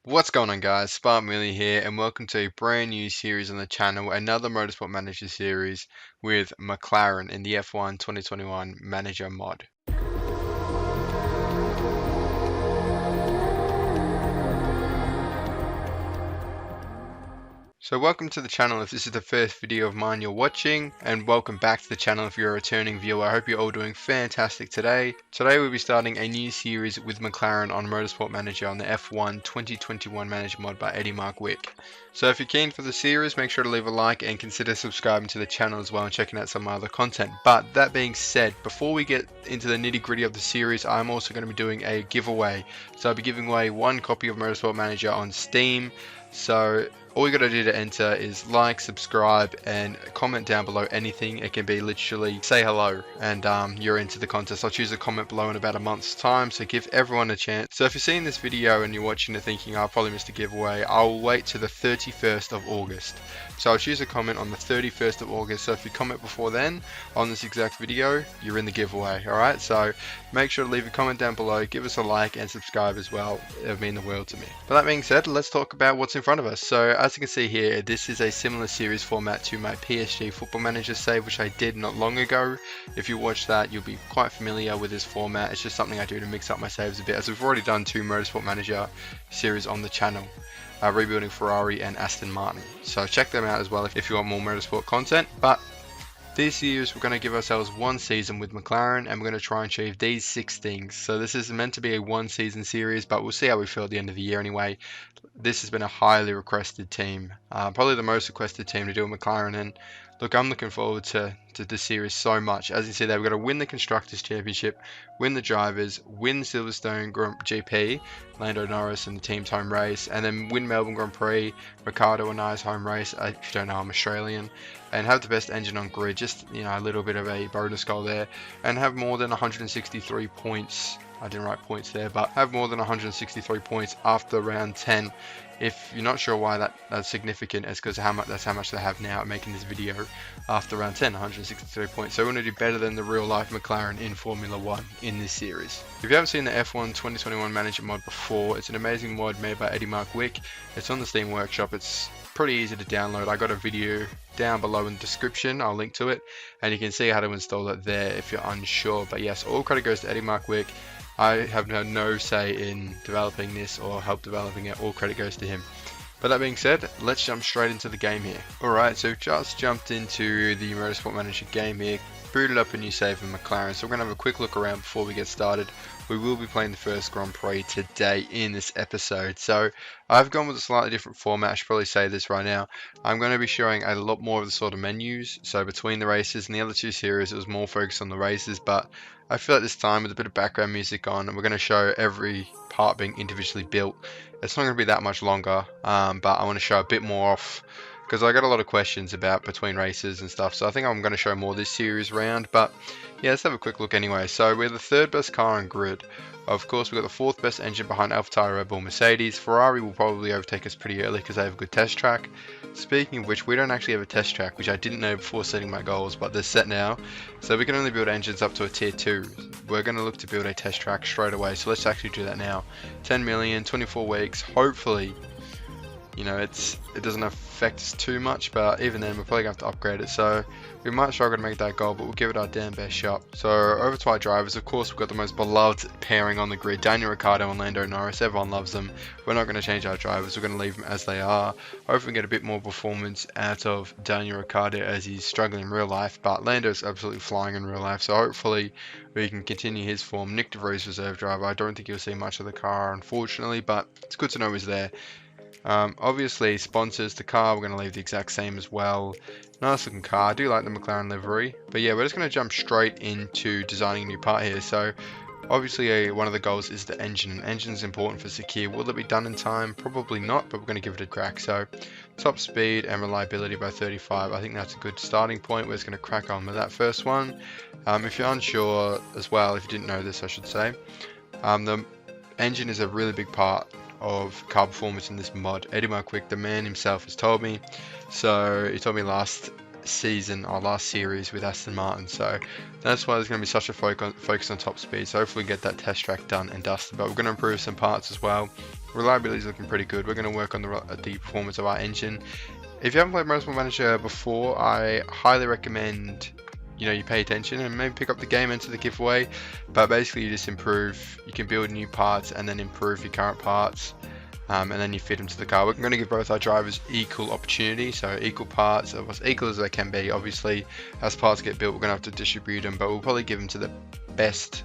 What's going on, guys? Spark Millie here, and welcome to a brand new series on the channel, another Motorsport Manager series with McLaren in the F1 2021 Manager mod. So welcome to the channel if this is the first video of mine you're watching, and welcome back to the channel if you're a returning viewer. I hope you're all doing fantastic today. Today we'll be starting a new series with McLaren on Motorsport Manager on the F1 2021 Manager mod by Eddie Mark Wick. So if you're keen for the series, make sure to leave a like and consider subscribing to the channel as well and checking out some of my other content. But that being said, before we get into the nitty gritty of the series, I'm also going to be doing a giveaway. So I'll be giving away one copy of Motorsport Manager on Steam. So all you got to do to enter is like, subscribe, and comment down below anything. It can be literally say hello, and you're into the contest. I'll choose a comment below in about a month's time, so give everyone a chance. So if you're seeing this video and you're watching it thinking, I'll probably missed a giveaway, I'll wait to the 31st of August. So I'll choose a comment on the 31st of August. So if you comment before then on this exact video, you're in the giveaway. Alright, so make sure to leave a comment down below, give us a like, and subscribe as well. It would mean the world to me. But that being said, let's talk about what's in front of us. So as you can see here, this is a similar series format to my PSG Football Manager save, which I did not long ago. If you watch that, you'll be quite familiar with this format. It's just something I do to mix up my saves a bit, as we've already done two Motorsport Manager series on the channel, rebuilding Ferrari and Aston Martin. So check them out as well if you want more motorsport content. But this year we're going to give ourselves one season with McLaren, and we're going to try and achieve these 6 things. So this is meant to be a one season series, but we'll see how we feel at the end of the year anyway. This has been a highly requested team, probably the most requested team to do with McLaren, and look, I'm looking forward to this series so much. As you see there, we've got to win the Constructors' Championship, win the Drivers, win Silverstone GP, Lando Norris and the team's home race, and then win Melbourne Grand Prix, Ricardo and I's home race. If you don't know, I'm Australian, and have the best engine on grid, just a little bit of a bonus goal there, and have more than 163 points. I didn't write points there, but have more than 163 points after round 10. If you're not sure why that's significant, it's because that's how much they have now at making this video after round 10, 163 points. So we want to do better than the real life McLaren in Formula 1 in this series. If you haven't seen the F1 2021 Manager mod before, it's an amazing mod made by Eddie Mark Wick. It's on the Steam Workshop. It's pretty easy to download. I got a video down below in the description. I'll link to it, and you can see how to install it there if you're unsure. But yes, all credit goes to Eddie Mark Wick. I have no say in developing this or help developing it. All credit goes to him. But that being said, let's jump straight into the game here. Alright, so we've just jumped into the Motorsport Manager game here, booted up a new save in McLaren, so we're going to have a quick look around before we get started. We will be playing the first Grand Prix today in this episode. So I've gone with a slightly different format. I should probably say this right now. I'm going to be showing a lot more of the sort of menus. So between the races and the other two series, it was more focused on the races. But I feel like this time with a bit of background music on, we're going to show every part being individually built. It's not going to be that much longer, but I want to show a bit more off, because I got a lot of questions about between races and stuff, so I think I'm going to show more this series round. But yeah, let's have a quick look anyway. So we're the 3rd best car on grid. Of course, we've got the 4th best engine behind AlphaTauri, Red Bull, Mercedes. Ferrari will probably overtake us pretty early because they have a good test track. Speaking of which, we don't actually have a test track, which I didn't know before setting my goals, but they're set now. So we can only build engines up to a tier 2. We're going to look to build a test track straight away, so let's actually do that now. 10 million, 24 weeks, hopefully. It doesn't affect us too much, but even then we're probably going to have to upgrade it, so we might struggle to make that goal, but we'll give it our damn best shot. So over to our drivers. Of course, we've got the most beloved pairing on the grid, Daniel Ricciardo and Lando Norris. Everyone loves them. We're not going to change our drivers, we're going to leave them as they are. Hopefully we get a bit more performance out of Daniel Ricciardo as he's struggling in real life, but Lando's absolutely flying in real life, so hopefully we can continue his form. Nick De Vries, reserve driver. I don't think you'll see much of the car, unfortunately, but it's good to know he's there. Obviously sponsors, the car we're going to leave the exact same as well. Nice looking car. I do like the McLaren livery, but yeah, we're just going to jump straight into designing a new part here. So obviously one of the goals is the engine, and engine's important for Sakhir. Will it be done in time? Probably not, but we're going to give it a crack. So top speed and reliability by 35, I think that's a good starting point. We're just going to crack on with that first one. If you're unsure as well, if you didn't know this, I should say, the engine is a really big part of car performance in this mod. Eddie Mark Wick, the man himself, has told me. So he told me last season or last series with Aston Martin, so that's why there's going to be such a focus on top speed. So hopefully we get that test track done and dusted, but we're going to improve some parts as well. reliability is looking pretty good. We're going to work on the performance of our engine. If you haven't played Motorsport Manager before, I highly recommend you pay attention and maybe pick up the game, enter the giveaway. But basically you just improve, you can build new parts and then improve your current parts, and then you fit them to the car. We're going to give both our drivers equal opportunity, so equal parts, of as equal as they can be. Obviously as parts get built we're going to have to distribute them, but we'll probably give them to the best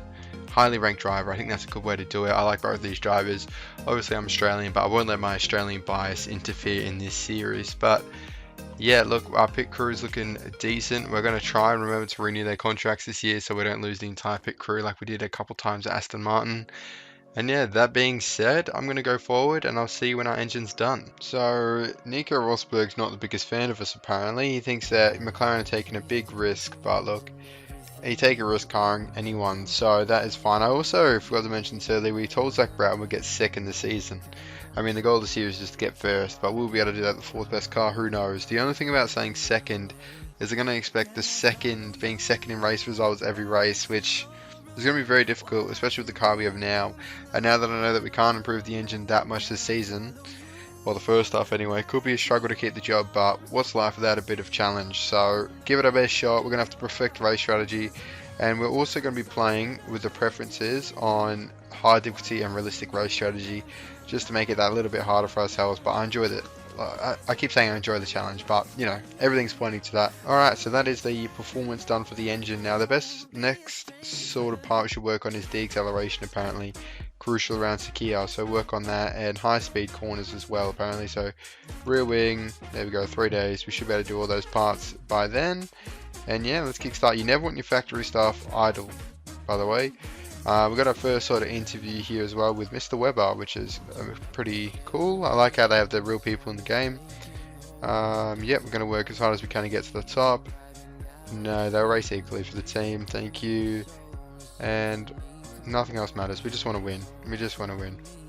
highly ranked driver. I think that's a good way to do it. I like both of these drivers. Obviously I'm Australian, but I won't let my Australian bias interfere in this series. But yeah, look, our pit crew is looking decent. We're going to try and remember to renew their contracts this year so we don't lose the entire pit crew like we did a couple times at Aston Martin. And yeah, that being said, I'm going to go forward and I'll see you when our engine's done. So Nico Rosberg's not the biggest fan of us apparently. He thinks that McLaren are taking a big risk, but look, he take a risk carring anyone, so that is fine. I also forgot to mention this earlier, we told Zach Brown we'd get second this season. I mean, the goal of the series is to get first, but we'll be able to do that with the fourth best car, who knows. The only thing about saying second is they're going to expect being second in race results every race, which is going to be very difficult, especially with the car we have now. And now that I know that we can't improve the engine that much this season, well, the first half anyway, could be a struggle to keep the job, but what's life without a bit of challenge? So give it our best shot. We're going to have to perfect race strategy, and we're also going to be playing with the preferences on high difficulty and realistic race strategy, just to make it that little bit harder for ourselves. But I enjoyed it. I keep saying I enjoy the challenge, but everything's pointing to that. Alright, so that is the performance done for the engine. Now the next sort of part we should work on is de-acceleration, apparently crucial around Sakhir, so work on that, and high speed corners as well apparently. So rear wing, there we go, 3 days, we should be able to do all those parts by then. And yeah, let's kickstart. You never want your factory stuff idle, by the way. We've got our first sort of interview here as well with Mr. Webber, which is pretty cool. I like how they have the real people in the game. Yeah, we're going to work as hard as we can to get to the top. No, they'll race equally for the team, thank you. And nothing else matters, we just want to win.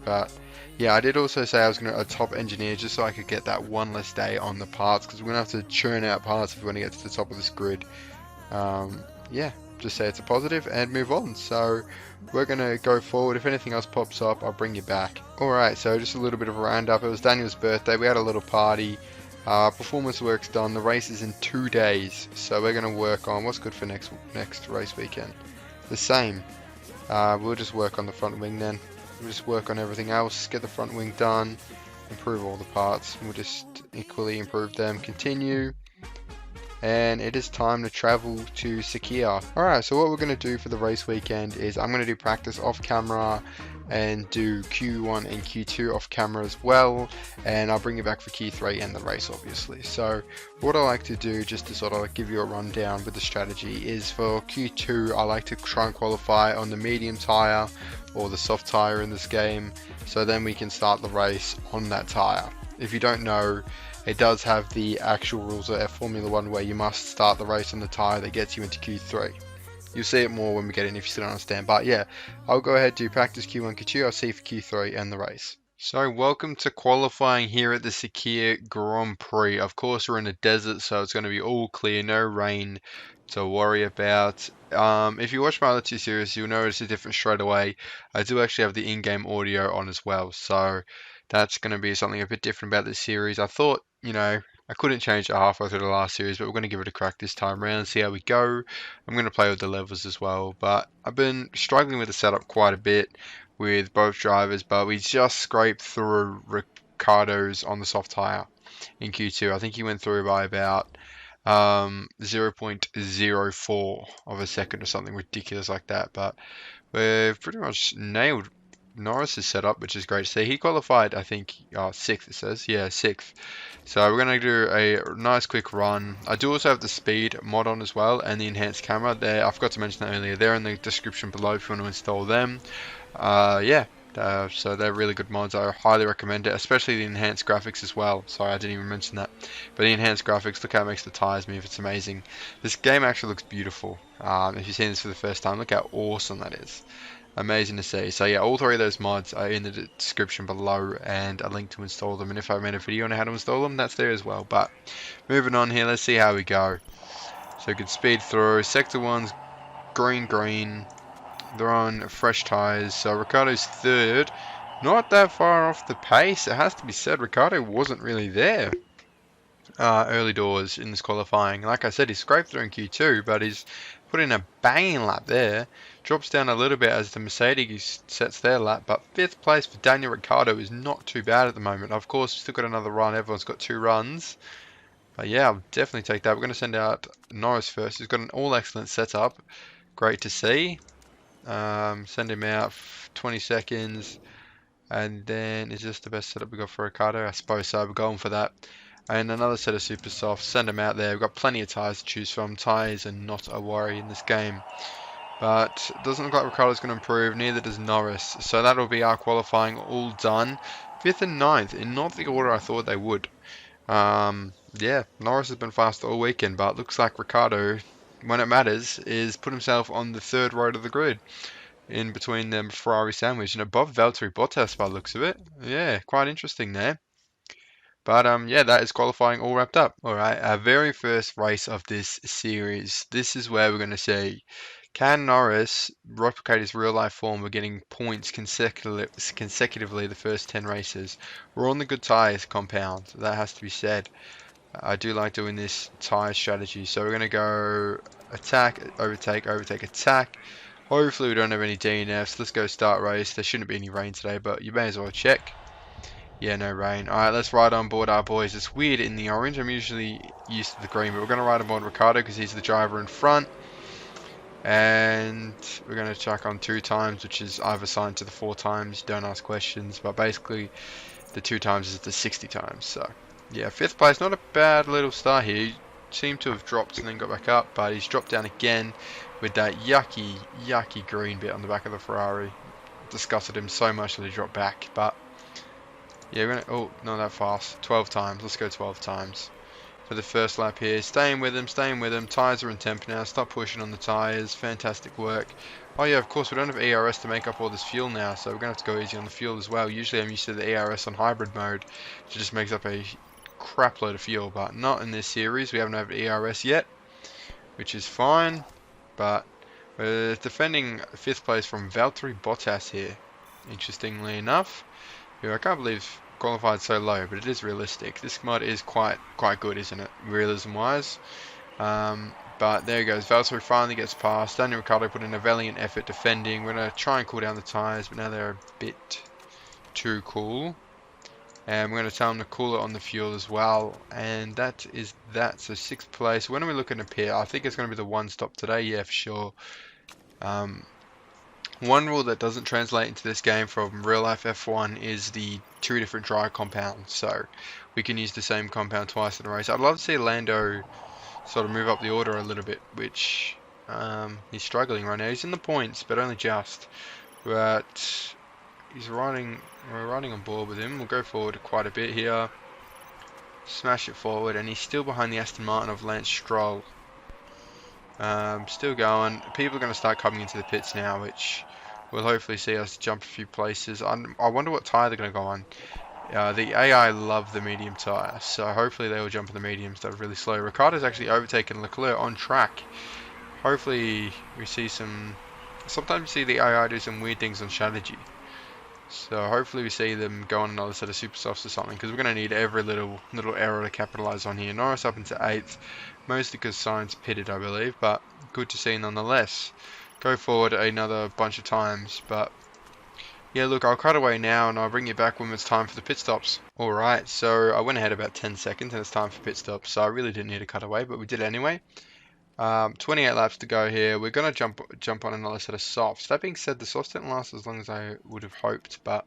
But yeah, I did also say I was going to a top engineer just so I could get that one less day on the parts, because we're going to have to churn out parts if we want to get to the top of this grid. Yeah, just say it's a positive and move on. So we're going to go forward. If anything else pops up, I'll bring you back. Alright, so just a little bit of a roundup. It was Daniel's birthday, we had a little party. Performance work's done. The race is in 2 days, so we're going to work on what's good for next race weekend. The same. We'll just work on the front wing then. We'll just work on everything else, get the front wing done, improve all the parts. We'll just equally improve them, continue. And it is time to travel to Sakhir. Alright, so what we're going to do for the race weekend is I'm going to do practice off camera and do Q1 and Q2 off camera as well, and I'll bring you back for Q3 and the race obviously. So what I like to do, just to sort of give you a rundown with the strategy, is for Q2 I like to try and qualify on the medium tyre or the soft tyre in this game, so then we can start the race on that tyre. If you don't know, it does have the actual rules of Formula 1 where you must start the race on the tyre that gets you into Q3. You'll see it more when we get in if you still don't understand. But yeah, I'll go ahead and do practice Q1, Q2. I'll see you for Q3 and the race. So welcome to qualifying here at the Sakhir Grand Prix. Of course we're in a desert, so it's going to be all clear, no rain to worry about. If you watch my other two series, you'll notice a difference straight away. I do actually have the in-game audio on as well, so that's going to be something a bit different about this series. I thought, I couldn't change it halfway through the last series, but we're going to give it a crack this time around, see how we go. I'm going to play with the levels as well, but I've been struggling with the setup quite a bit with both drivers, but we just scraped through Ricardo's on the soft tyre in Q2. I think he went through by about 0.04 of a second or something ridiculous like that, but we've pretty much nailed Norris's setup, which is great to see. He qualified, I think, 6th it says. Yeah, 6th. So we're going to do a nice quick run. I do also have the speed mod on as well, and the enhanced camera. There, I forgot to mention that earlier. They're in the description below if you want to install them. Yeah, so they're really good mods. I highly recommend it, especially the enhanced graphics as well. Sorry, I didn't even mention that. But the enhanced graphics, look how it makes the tires move. It's amazing. This game actually looks beautiful. If you've seen this for the first time, look how awesome that is. Amazing to see. So yeah, all three of those mods are in the description below and a link to install them, and if I made a video on how to install them, that's there as well. But moving on here, let's see how we go. So we can speed through. Sector 1's green. They're on fresh tyres. So Ricardo's 3rd. not that far off the pace. It has to be said, Ricciardo wasn't really there early doors in this qualifying. Like I said, he scraped through in Q2, but he's put in a banging lap there. Drops down a little bit as the Mercedes sets their lap, but 5th place for Daniel Ricciardo is not too bad at the moment. Of course, we've still got another run. Everyone's got 2 runs. But yeah, I'll definitely take that. We're going to send out Norris first. He's got an all-excellent setup. Great to see. Send him out 20 seconds. And then, is this the best setup we got for Ricciardo? I suppose so. We're going for that. And another set of super softs. Send them out there. We've got plenty of tyres to choose from. Tyres are not a worry in this game. But it doesn't look like Ricciardo's going to improve. Neither does Norris. So that'll be our qualifying all done. 5th and 9th in not the order I thought they would. Yeah, Norris has been fast all weekend, but looks like Ricciardo, when it matters, is put himself on the 3rd road of the grid, in between the Ferrari sandwich and above Valtteri Bottas by the looks of it. Yeah, quite interesting there. But yeah, that is qualifying all wrapped up. All right, our very first race of this series. This is where we're going to see, can Norris replicate his real life form of getting points consecutively the first 10 races? We're on the good tyres compound, that has to be said. I do like doing this tyre strategy. So we're going to go attack, overtake, overtake, attack. Hopefully we don't have any DNFs. Let's go start race. There shouldn't be any rain today, but you may as well check. Yeah, no rain. Alright, let's ride on board our boys. It's weird in the orange. I'm usually used to the green, but we're going to ride on board Ricciardo because he's the driver in front. And we're going to chuck on 2 times, which is I've assigned to the 4 times. Don't ask questions, but basically the 2 times is the 60 times. So yeah, 5th place, not a bad little start here. He seemed to have dropped and then got back up, but he's dropped down again with that yucky green bit on the back of the Ferrari. Disgusted him so much that he dropped back, but yeah, we're gonna, oh, not that fast. 12 times, let's go 12 times. For the first lap here, staying with him, tyres are in temp now, stop pushing on the tyres, fantastic work. Oh yeah, of course, we don't have ERS to make up all this fuel now, so we're going to have to go easy on the fuel as well. Usually I'm used to the ERS on hybrid mode, which just makes up a crap load of fuel, but not in this series. We haven't had ERS yet, which is fine, but we're defending 5th place from Valtteri Bottas here, interestingly enough. I can't believe qualified so low, but it is realistic. This mod is quite good, isn't it, realism wise? But there he goes. Valtteri finally gets past. Daniel Ricciardo put in a valiant effort defending. We're going to try and cool down the tyres, but now they're a bit too cool. And we're going to tell them to cool it on the fuel as well. And that is that. So 6th place. When are we looking to pit? I think it's going to be the 1 stop today. Yeah, for sure. One rule that doesn't translate into this game from real life F1 is the 2 different dry compounds. So we can use the same compound twice in a race. I'd love to see Lando sort of move up the order a little bit, which he's struggling right now. He's in the points, but only just. But we're riding on board with him. We'll go forward quite a bit here. Smash it forward, and he's still behind the Aston Martin of Lance Stroll. Still going. People are going to start coming into the pits now, which will hopefully see us jump a few places. I wonder what tyre they're going to go on. The AI love the medium tyre, so hopefully they will jump in the mediums. They're really slow. Ricciardo's actually overtaken Leclerc on track. Hopefully we see some... Sometimes you see the AI do some weird things on strategy. So hopefully we see them go on another set of super softs or something, because we're going to need every little error to capitalise on here. Norris up into 8th, mostly because Sainz pitted, I believe, but good to see nonetheless. Go forward another bunch of times, but yeah, look, I'll cut away now and I'll bring you back when it's time for the pit stops. Alright, so I went ahead about 10 seconds and it's time for pit stops, so I really didn't need to cut away, but we did anyway. 28 laps to go here. We're going to jump on another set of softs. That being said, the softs didn't last as long as I would have hoped, but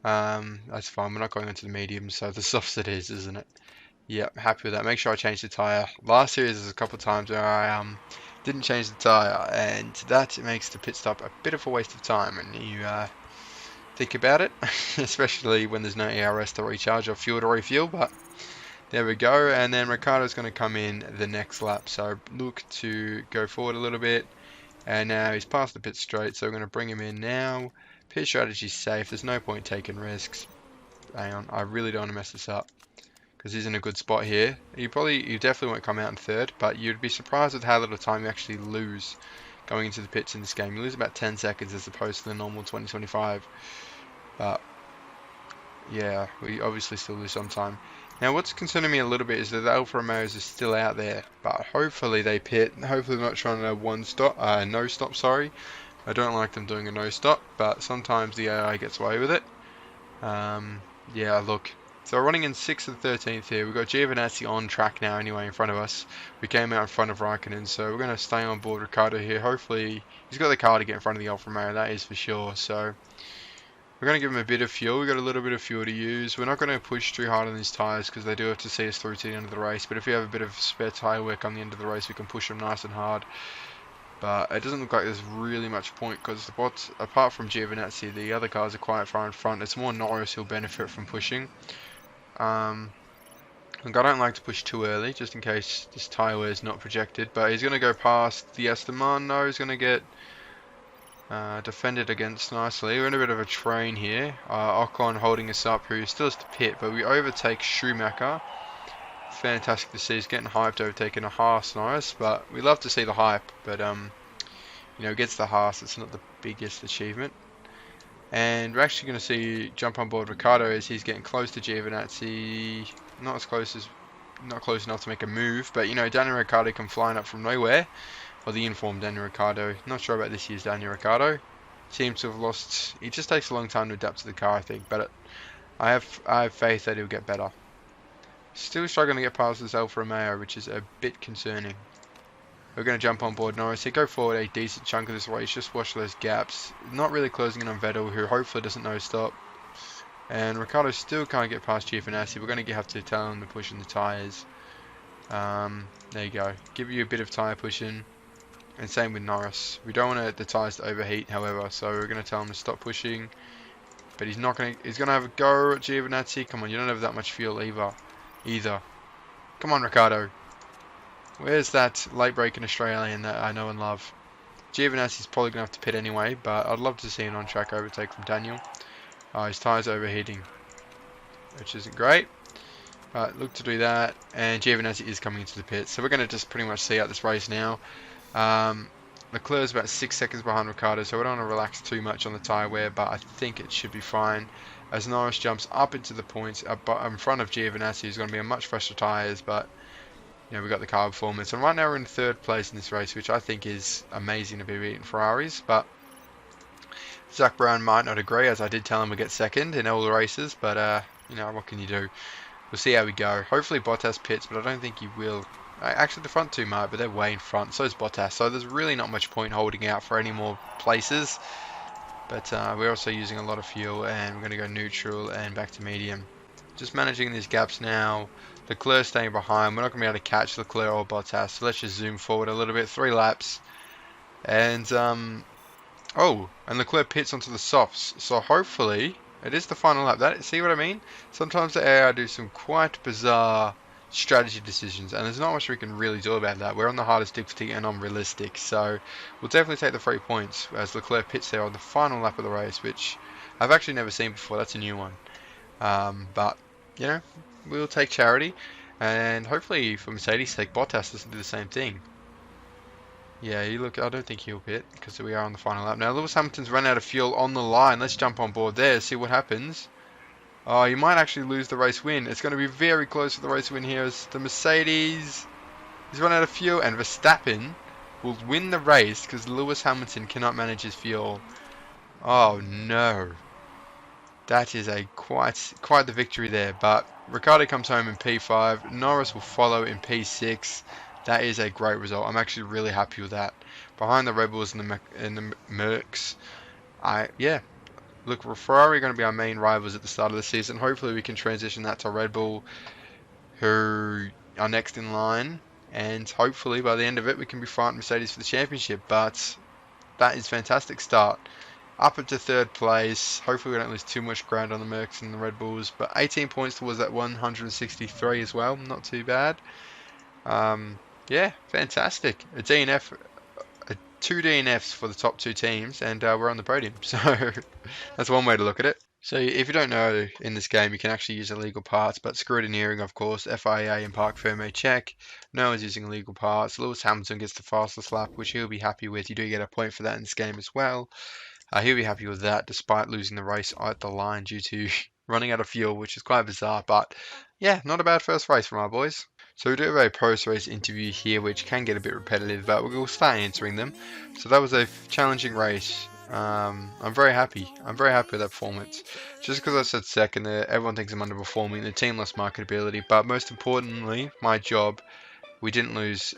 that's fine. We're not going into the mediums, so the softs it is, isn't it? Yep, happy with that. Make sure I change the tyre. Last series there's a couple of times where I didn't change the tyre, and that makes the pit stop a bit of a waste of time, and you think about it, especially when there's no ERS to recharge or fuel to refuel, but there we go. And then Ricciardo's going to come in the next lap, so look to go forward a little bit, and now he's past the pit straight, so we're going to bring him in now. Pit strategy's safe, there's no point taking risks. Hang on, I really don't want to mess this up, because he's in a good spot here. You definitely won't come out in 3rd, but you'd be surprised at how little time you actually lose going into the pits in this game. You lose about 10 seconds as opposed to the normal 20-25. but yeah, we obviously still lose some time. Now, what's concerning me a little bit is that the Alfa Romeos are still out there, but hopefully they pit. Hopefully they're not trying to no stop. Sorry, I don't like them doing a no stop, but sometimes the AI gets away with it. Yeah, look. So we're running in 6th and 13th here. We've got Giovinazzi on track now anyway in front of us. We came out in front of Raikkonen, so we're going to stay on board Ricciardo here. Hopefully, he's got the car to get in front of the Alfa Romeo, that is for sure. So we're going to give him a bit of fuel. We've got a little bit of fuel to use. We're not going to push too hard on these tyres because they do have to see us through to the end of the race. But if we have a bit of spare tyre work on the end of the race, we can push them nice and hard. But it doesn't look like there's really much point because apart from Giovinazzi, the other cars are quite far in front. It's more Norris who'll benefit from pushing. Look, I don't like to push too early, just in case this tyre wear is not projected. But he's going to go past the Aston. No, he's going to get defended against nicely. We're in a bit of a train here. Ocon holding us up, who still has to pit, but we overtake Schumacher. Fantastic to see. He's getting hyped, overtaking a Haas, nice. But we love to see the hype, but you know, gets the Haas. It's not the biggest achievement. And we're actually going to see jump on board Ricciardo as he's getting close to Giovinazzi. Not close enough to make a move, but you know, Daniel Ricciardo come flying up from nowhere. Or the informed Daniel Ricciardo. Not sure about this year's Daniel Ricciardo. Seems to have lost. It just takes a long time to adapt to the car, I think. But I have faith that he'll get better. Still struggling to get past this Alfa Romeo, which is a bit concerning. We're going to jump on board Norris. He go forward a decent chunk of this race. Just watch those gaps. Not really closing in on Vettel, who hopefully doesn't no stop. And Ricciardo still can't get past Giovinazzi. We're going to have to tell him to push in the tyres. There you go. Give you a bit of tyre pushing. And same with Norris. We don't want the tyres to overheat, however, so we're going to tell him to stop pushing. But he's not going to. He's going to have a go at Giovinazzi. Come on, you don't have that much fuel either. Come on, Ricciardo. Where's that late-breaking Australian that I know and love? Giovinazzi's probably going to have to pit anyway, but I'd love to see an on-track overtake from Daniel. His tyres are overheating, which isn't great. But look to do that, and Giovinazzi is coming into the pit, so we're going to just pretty much see out this race now. Leclerc's about 6 seconds behind Ricciardo, so we don't want to relax too much on the tyre wear, but I think it should be fine. As Norris jumps up into the points in front of Giovinazzi, who's going to be on much fresher tyres, but you know, we've got the car performance. And right now we're in 3rd place in this race, which I think is amazing to be beating Ferraris, but Zach Brown might not agree, as I did tell him to get 2nd in all the races, but you know, what can you do? We'll see how we go. Hopefully Bottas pits, but I don't think he will. Actually, the front two might, but they're way in front. So is Bottas. So there's really not much point holding out for any more places. But we're also using a lot of fuel, and we're going to go neutral and back to medium. Just managing these gaps now. Leclerc staying behind. We're not going to be able to catch Leclerc or Bottas. So let's just zoom forward a little bit. 3 laps. And, oh, and Leclerc pits onto the softs. So hopefully, it is the final lap. See what I mean? Sometimes the AI do some quite bizarre strategy decisions, and there's not much we can really do about that. We're on the hardest difficulty and unrealistic, so we'll definitely take the 3 points as Leclerc pits there on the final lap of the race, which I've actually never seen before. That's a new one. But you know, we'll take charity, and hopefully for Mercedes' sake, Bottas doesn't do the same thing. Yeah, I don't think he'll pit because we are on the final lap now. Lewis Hamilton's run out of fuel on the line. Let's jump on board there, see what happens. Oh, you might actually lose the race win. It's going to be very close for the race win here as the Mercedes has run out of fuel, and Verstappen will win the race because Lewis Hamilton cannot manage his fuel. Oh no. That is quite the victory there, but Ricciardo comes home in P5. Norris will follow in P6. That is a great result. I'm actually really happy with that. Behind the Red Bulls and the Mercs. Yeah. Look, Ferrari are going to be our main rivals at the start of the season. Hopefully we can transition that to Red Bull, who are next in line. And hopefully by the end of it we can be fighting Mercedes for the championship. But that is a fantastic start. Up into 3rd place. Hopefully we don't lose too much ground on the Mercs and the Red Bulls. But 18 points towards that 163 as well. Not too bad. Yeah, fantastic. A DNF. 2 DNFs for the top 2 teams, and we're on the podium. So that's one way to look at it. So if you don't know, in this game you can actually use illegal parts, but scrutineering, of course, FIA and Parc Fermé check. No one's using illegal parts. Lewis Hamilton gets the fastest lap, which he'll be happy with. You do get a point for that in this game as well. He'll be happy with that, despite losing the race at the line due to running out of fuel, which is quite bizarre. But yeah, not a bad first race from our boys. So we do have a post-race interview here, which can get a bit repetitive, but we'll start answering them. So that was a challenging race. I'm very happy. I'm very happy with that performance. Just because I said second there, everyone thinks I'm underperforming. The team lost marketability, but most importantly, my job. We didn't lose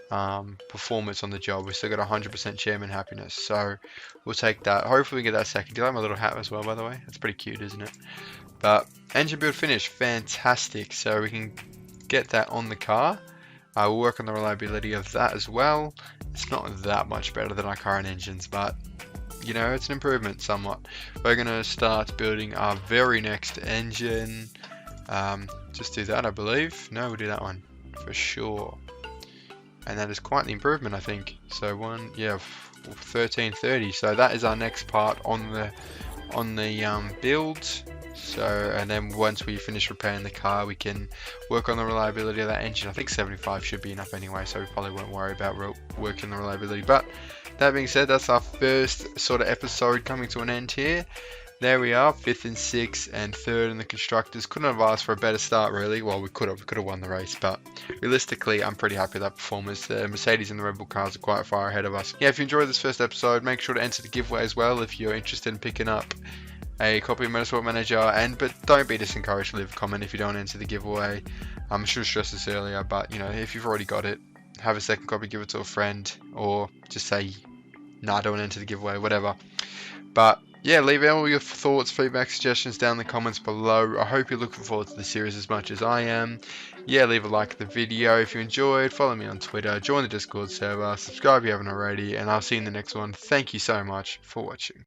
performance on the job. We still got 100% chairman happiness. So we'll take that. Hopefully we get that second. Do you like my little hat as well, by the way? It's pretty cute, isn't it? But engine build finish, fantastic. So we can get that on the car. We'll work on the reliability of that as well. It's not that much better than our current engines, but you know, it's an improvement somewhat. We're going to start building our very next engine. Just do that, I believe. No, we'll do that one for sure. And that is quite the improvement, I think. So 1330. So that is our next part on the build. So, and then once we finish repairing the car, we can work on the reliability of that engine. I think 75 should be enough anyway, so we probably won't worry about working the reliability. But that being said, that's our first sort of episode coming to an end here. There we are, 5th and 6th and 3rd in the constructors. Couldn't have asked for a better start, really. Well, we could have won the race, but realistically, I'm pretty happy with that performance. The Mercedes and the Red Bull cars are quite far ahead of us. Yeah, if you enjoyed this first episode, make sure to enter the giveaway as well if you're interested in picking up a copy of Motorsport Manager. But don't be disencouraged to leave a comment if you don't enter the giveaway. I should have stressed this earlier, but you know, if you've already got it, have a second copy, give it to a friend, or just say, nah, don't enter the giveaway, whatever. But yeah, leave all your thoughts, feedback, suggestions down in the comments below. I hope you're looking forward to the series as much as I am. Yeah, leave a like to the video if you enjoyed. Follow me on Twitter. Join the Discord server. Subscribe if you haven't already. And I'll see you in the next one. Thank you so much for watching.